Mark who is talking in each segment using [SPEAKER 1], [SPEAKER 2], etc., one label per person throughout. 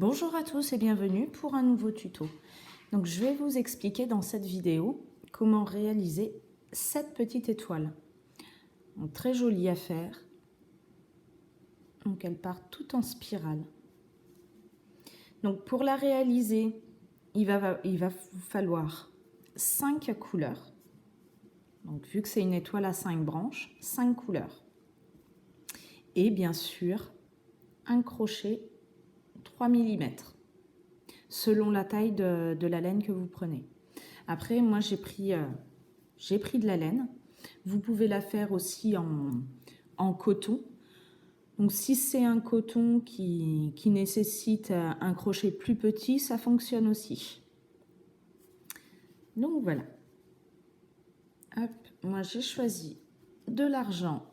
[SPEAKER 1] Bonjour à tous et bienvenue pour un nouveau tuto. Donc je vais vous expliquer dans cette vidéo comment réaliser cette petite étoile. Donc, très jolie à faire. Donc elle part tout en spirale. Donc pour la réaliser, il va vous falloir 5 couleurs. Donc vu que c'est une étoile à 5 branches, 5 couleurs. Et bien sûr, un crochet 3 mm. Selon la taille de la laine que vous prenez. Après, moi, j'ai pris de la laine. Vous pouvez la faire aussi en coton. Donc, si c'est un coton qui nécessite un crochet plus petit, ça fonctionne aussi. Donc, voilà. Hop, moi, j'ai choisi de l'argent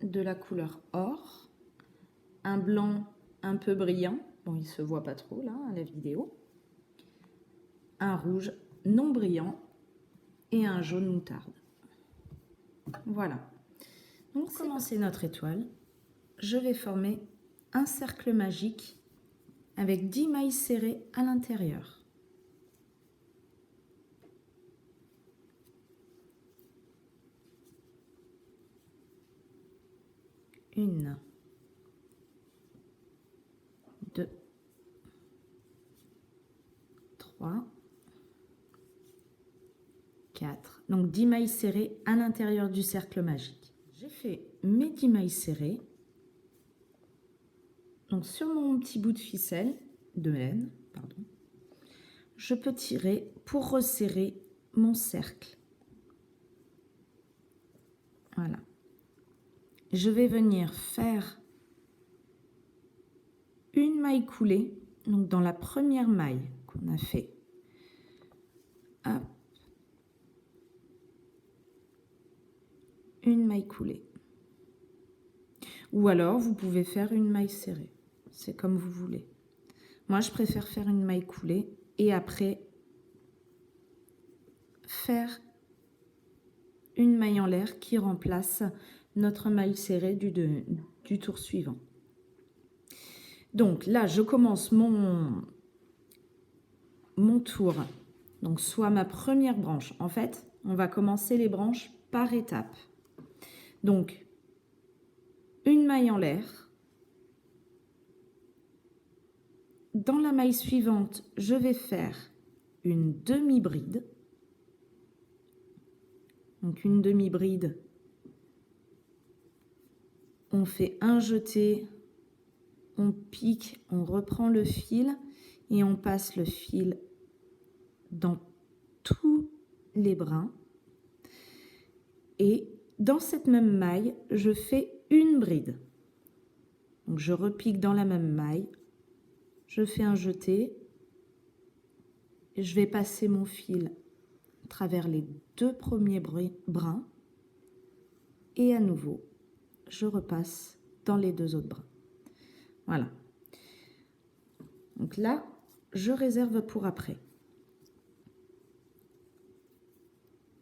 [SPEAKER 1] de la couleur or, un blanc un peu brillant. Bon, il ne se voit pas trop, là, à la vidéo. Un rouge non brillant et un jaune moutarde. Voilà. Donc, pour commencer notre étoile, je vais former un cercle magique avec 10 mailles serrées à l'intérieur. Une, deux, trois, quatre. Donc 10 mailles serrées à l'intérieur du cercle magique. J'ai fait mes 10 mailles serrées. Donc sur mon petit bout de ficelle, de laine, pardon, je peux tirer pour resserrer mon cercle. Voilà. Je vais venir faire une maille coulée, donc dans la première maille qu'on a fait. Hop. Une maille coulée. Ou alors, vous pouvez faire une maille serrée. C'est comme vous voulez. Moi, je préfère faire une maille coulée et après faire une maille en l'air qui remplace notre maille serrée du tour suivant. Donc là, je commence mon tour. Donc, soit ma première branche. En fait, on va commencer les branches par étapes. Donc, une maille en l'air. Dans la maille suivante, je vais faire une demi-bride. Donc une demi-bride, on fait un jeté, on pique, on reprend le fil et on passe le fil dans tous les brins. Et dans cette même maille, je fais une bride. Donc je repique dans la même maille, je fais un jeté, et je vais passer mon fil à travers les deux premiers brins et à nouveau, je repasse dans les deux autres brins. Voilà. Donc là, je réserve pour après.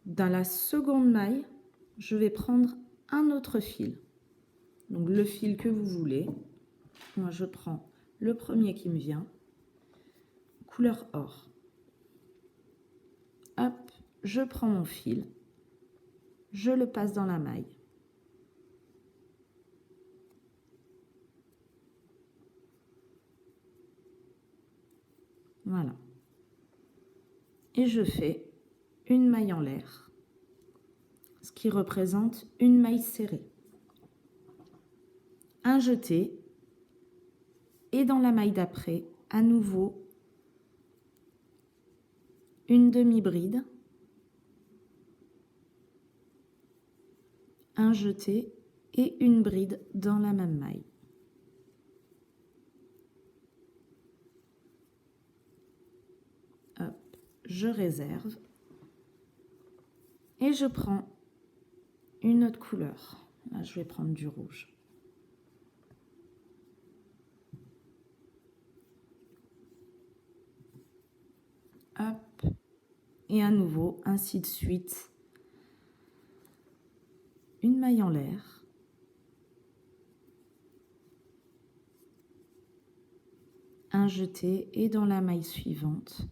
[SPEAKER 1] Dans la seconde maille, je vais prendre un autre fil. Donc le fil que vous voulez. Moi, je prends le premier qui me vient, couleur or. Hop, je prends mon fil, je le passe dans la maille. Voilà. Et je fais une maille en l'air, ce qui représente une maille serrée. Un jeté, et dans la maille d'après, à nouveau, une demi-bride, un jeté et une bride dans la même maille. Hop, je réserve et je prends une autre couleur. Là, je vais prendre du rouge. Hop, et à nouveau, ainsi de suite. Une maille en l'air. un jeté et dans la maille suivante,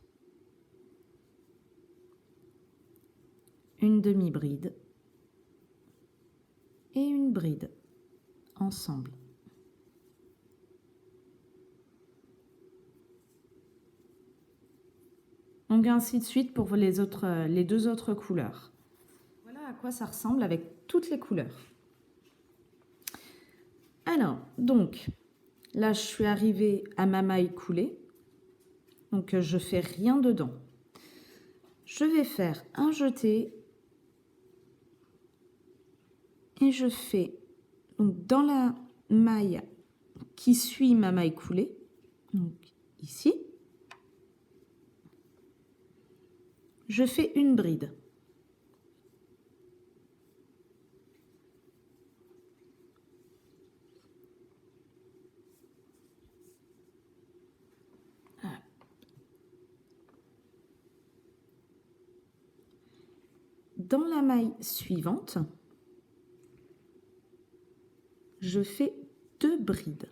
[SPEAKER 1] une demi-bride et une bride ensemble. Donc ainsi de suite pour les deux autres couleurs. Voilà à quoi ça ressemble avec toutes les couleurs. Alors, donc, là je suis arrivée à ma maille coulée. Donc je fais rien dedans. Je vais faire un jeté et je fais donc dans la maille qui suit ma maille coulée, donc ici, je fais une bride. Dans la maille suivante, je fais 2 brides.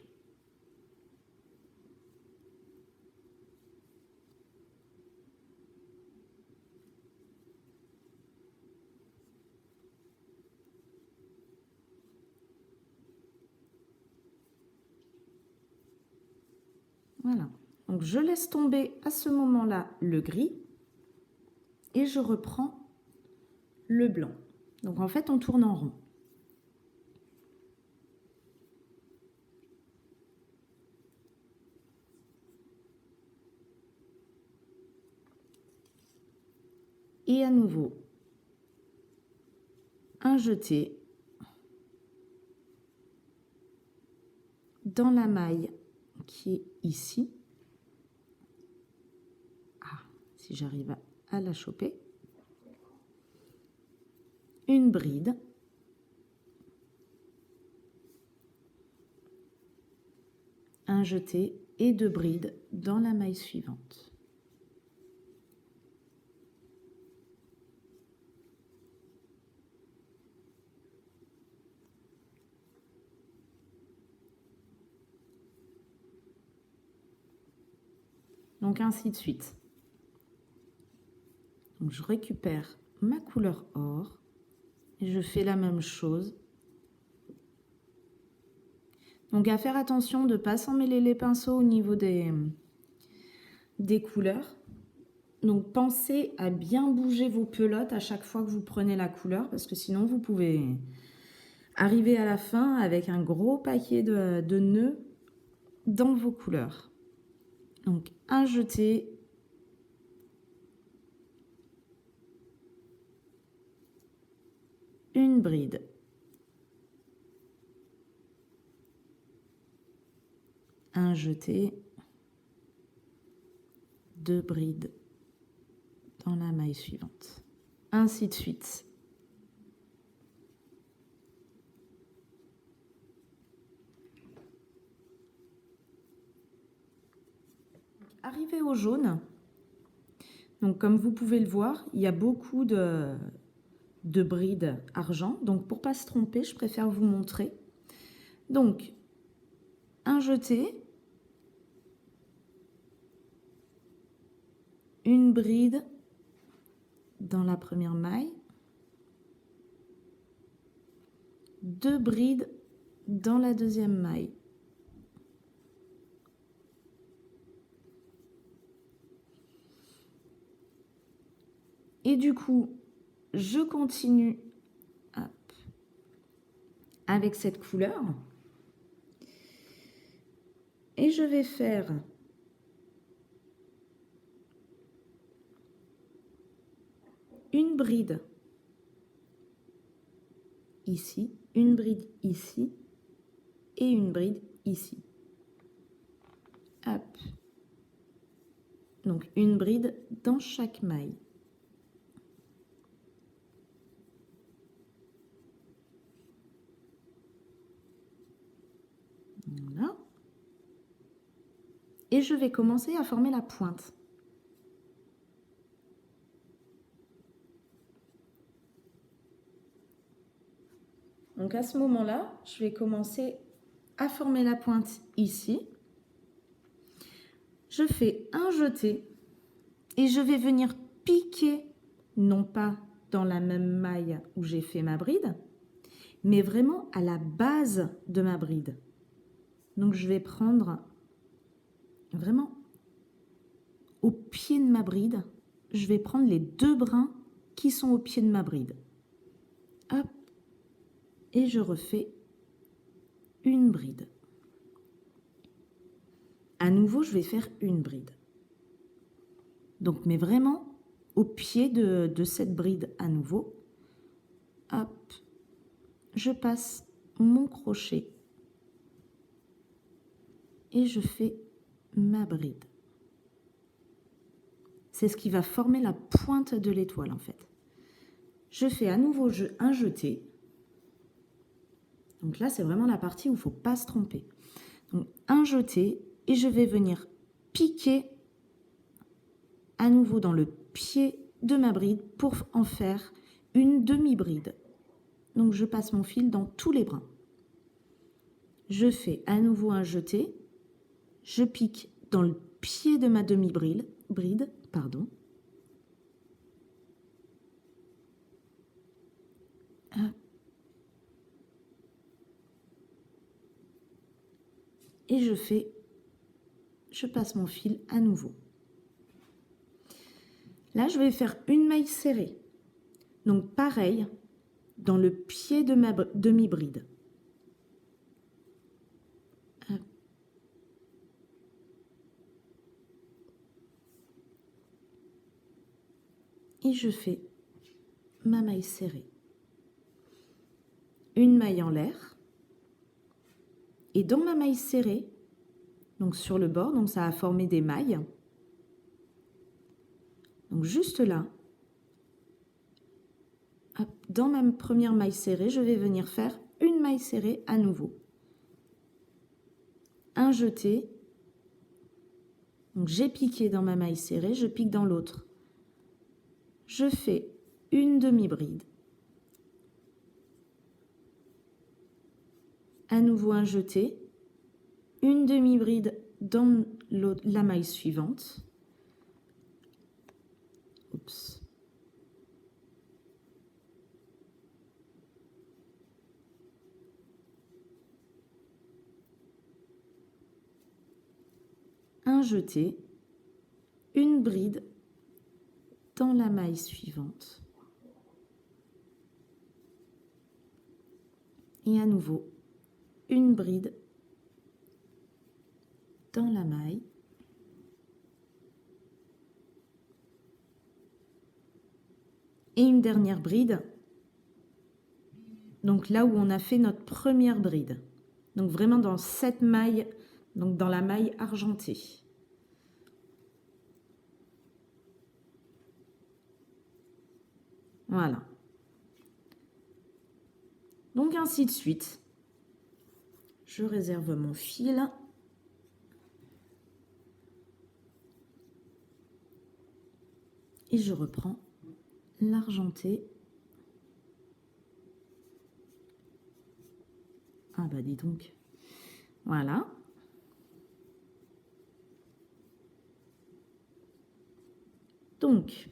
[SPEAKER 1] Voilà. Donc je laisse tomber à ce moment-là le gris et je reprends le blanc. Donc en fait, on tourne en rond. Et à nouveau, un jeté dans la maille qui est ici. Ah, si j'arrive à la choper. Une bride. Un jeté et 2 brides dans la maille suivante. Donc ainsi de suite. Donc je récupère ma couleur or et je fais la même chose. Donc à faire attention de ne pas s'emmêler les pinceaux au niveau des couleurs. Donc pensez à bien bouger vos pelotes à chaque fois que vous prenez la couleur parce que sinon vous pouvez arriver à la fin avec un gros paquet de nœuds dans vos couleurs. Donc un jeté. Une bride. Un jeté. 2 brides dans la maille suivante. Ainsi de suite. Arrivé au jaune, donc comme vous pouvez le voir, il y a beaucoup de brides argent. Donc pour ne pas se tromper, je préfère vous montrer. Donc, un jeté, une bride dans la première maille, 2 brides dans la deuxième maille. Et du coup, je continue avec cette couleur. Et je vais faire une bride ici, une bride ici et une bride ici. Hop. Donc une bride dans chaque maille. Voilà. Et je vais commencer à former la pointe. Donc à ce moment-là, je vais commencer à former la pointe ici. je fais un jeté et je vais venir piquer, non pas dans la même maille où j'ai fait ma bride, mais vraiment à la base de ma bride. Donc je vais prendre vraiment au pied de ma bride, je vais prendre les 2 brins qui sont au pied de ma bride. Hop, et je refais une bride. À nouveau, je vais faire une bride. Donc, mais vraiment au pied de cette bride à nouveau. Hop, je passe mon crochet et je fais ma bride. C'est ce qui va former la pointe de l'étoile en fait. Je fais à nouveau un jeté. Donc là, c'est vraiment la partie où il ne faut pas se tromper. Donc un jeté et je vais venir piquer à nouveau dans le pied de ma bride pour en faire une demi-bride. Donc je passe mon fil dans tous les brins. Je fais à nouveau un jeté, je pique dans le pied de ma demi-bride, et je passe mon fil à nouveau. Là, je vais faire une maille serrée. Donc pareil, dans le pied de ma demi-bride. Et je fais ma maille serrée. Une maille en l'air. Et dans ma maille serrée, donc sur le bord, donc ça a formé des mailles. Donc juste là, dans ma première maille serrée, je vais venir faire une maille serrée à nouveau. Un jeté. Donc j'ai piqué dans ma maille serrée, je pique dans l'autre. Je fais une demi-bride. À nouveau un jeté. Une demi-bride dans la maille suivante. Oups. Un jeté, une bride dans la maille suivante. Et à nouveau, une bride dans la maille. Et une dernière bride. Donc là où on a fait notre première bride. Donc vraiment dans cette maille, donc dans la maille argentée. Voilà. Donc ainsi de suite. Je réserve mon fil. Et je reprends l'argenté. Ah bah dis donc. Voilà. Donc,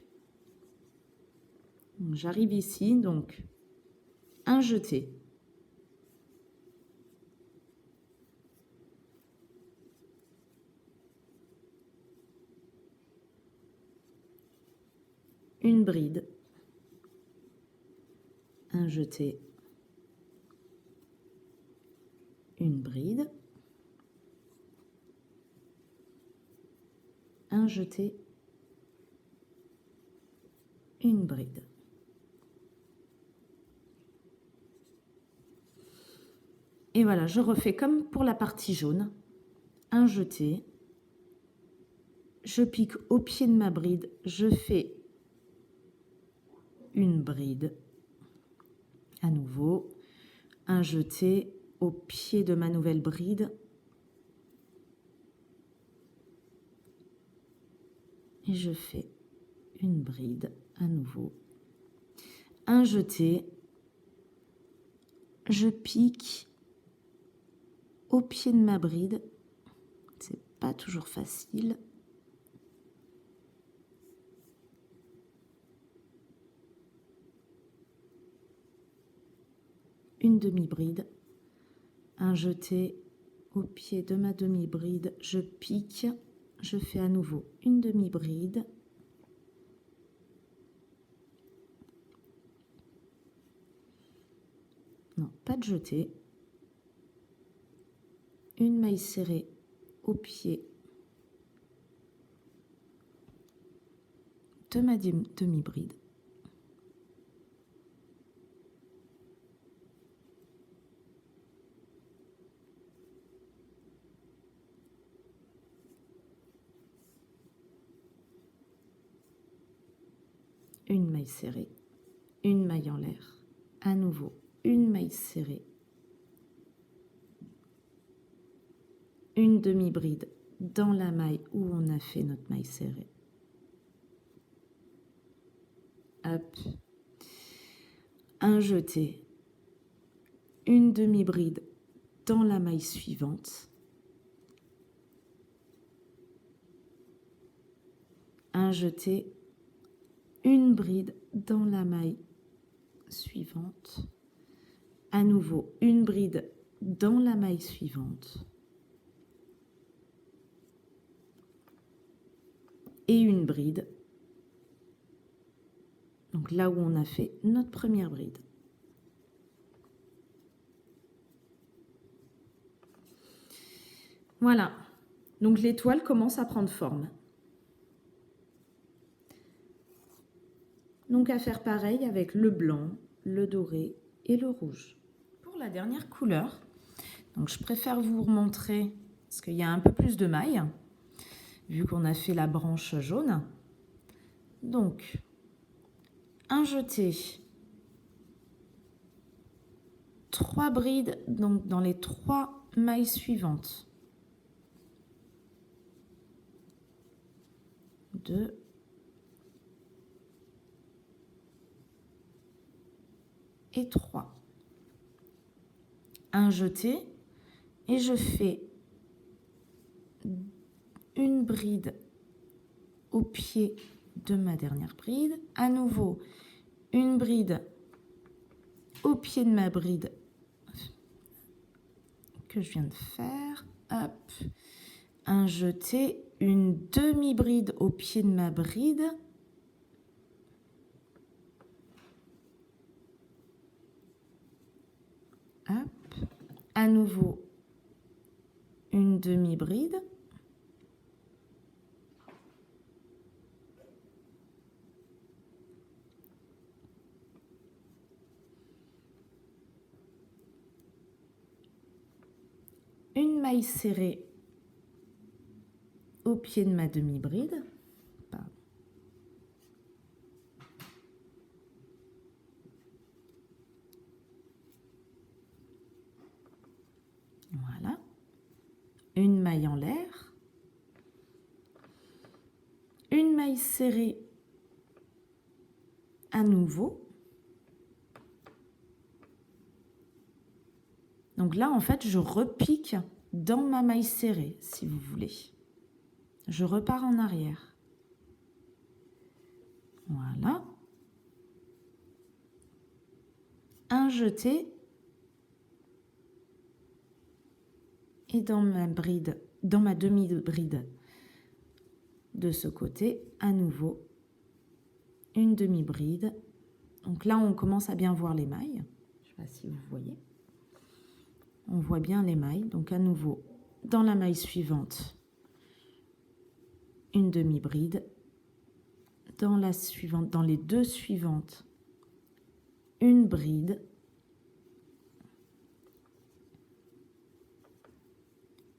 [SPEAKER 1] j'arrive ici, donc un jeté. Une bride. Un jeté. Une bride. Un jeté. Une bride. Et voilà, je refais comme pour la partie jaune. Un jeté. Je pique au pied de ma bride. Je fais une bride. À nouveau, un jeté au pied de ma nouvelle bride. Et je fais une bride à nouveau. Un jeté. Je pique au pied de ma bride. C'est pas toujours facile. une demi-bride, un jeté au pied de ma demi-bride, je pique, je fais à nouveau une demi-bride, non, pas de jeté, une maille serrée au pied de ma demi-bride, une maille serrée, une maille en l'air, à nouveau une maille serrée, une demi-bride dans la maille où on a fait notre maille serrée. Hop. Un jeté, une demi-bride dans la maille suivante, un jeté, une bride dans la maille suivante, à nouveau une bride dans la maille suivante et une bride, donc là où on a fait notre première bride. Voilà, donc l'étoile commence à prendre forme. Donc à faire pareil avec le blanc, le doré et le rouge. Pour la dernière couleur, donc je préfère vous remontrer parce qu'il y a un peu plus de mailles, vu qu'on a fait la branche jaune. Donc, un jeté, 3 brides donc dans les 3 mailles suivantes. 2 et 3. Un jeté et je fais une bride au pied de ma dernière bride, à nouveau une bride au pied de ma bride que je viens de faire, hop, un jeté, une demi-bride au pied de ma bride, hop, à nouveau une demi-bride, une maille serrée au pied de ma demi-bride, voilà, une maille en l'air, une maille serrée à nouveau. Donc là, en fait, je repique dans ma maille serrée, si vous voulez. Je repars en arrière. Voilà. Un jeté. Et dans ma bride, dans ma demi-bride de ce côté, à nouveau, une demi-bride. Donc là, on commence à bien voir les mailles. Je ne sais pas si vous voyez. On voit bien les mailles. Donc à nouveau, dans la maille suivante, une demi-bride. Dans la suivante, dans les 2 suivantes, une bride.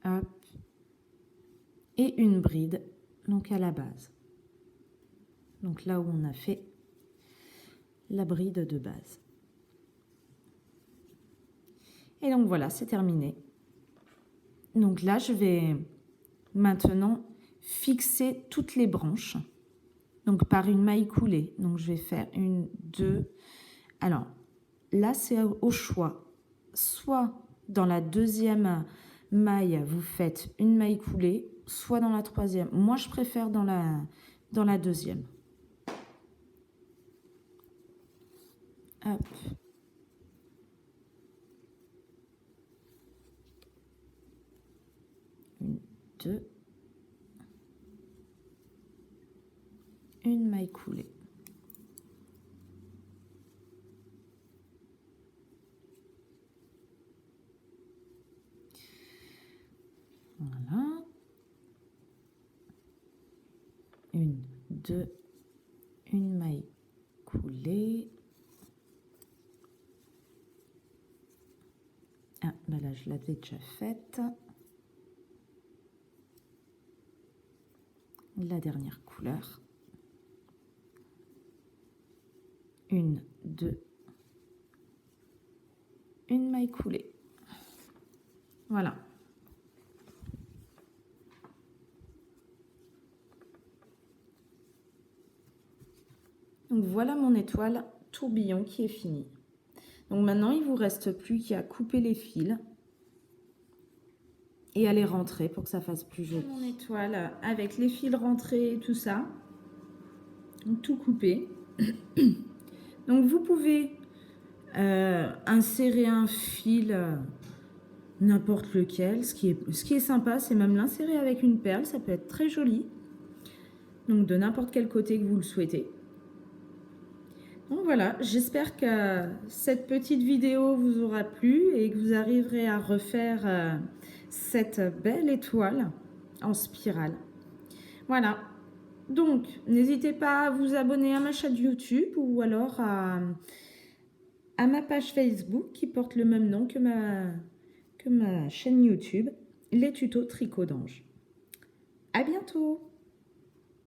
[SPEAKER 1] Hop. Et une bride, donc à la base. Donc là où on a fait la bride de base. Et donc voilà, c'est terminé. Donc là, je vais maintenant fixer toutes les branches. Donc par une maille coulée. Donc je vais faire 1, 2. Alors là, c'est au choix. Soit dans la 2e maille, vous faites une maille coulée, soit dans la 3e. Moi, je préfère dans la 2e. Hop. 2, une maille coulée. Voilà. 1, 2, une maille coulée. Ah, ben là, je l'avais déjà faite. La dernière couleur. 1, 2, une maille coulée. Voilà. Donc voilà mon étoile tourbillon qui est finie. Donc maintenant, il ne vous reste plus qu'à couper les fils et à les rentrer pour que ça fasse plus joli. Mon étoile avec les fils rentrés et tout ça, donc tout coupé. Donc vous pouvez insérer un fil n'importe lequel. Ce qui est sympa, c'est même l'insérer avec une perle, ça peut être très joli. Donc de n'importe quel côté que vous le souhaitez. Donc voilà, j'espère que cette petite vidéo vous aura plu et que vous arriverez à refaire cette belle étoile en spirale. Voilà, donc n'hésitez pas à vous abonner à ma chaîne YouTube ou alors à ma page Facebook qui porte le même nom que ma chaîne YouTube, les tutos tricot d'ange. À bientôt!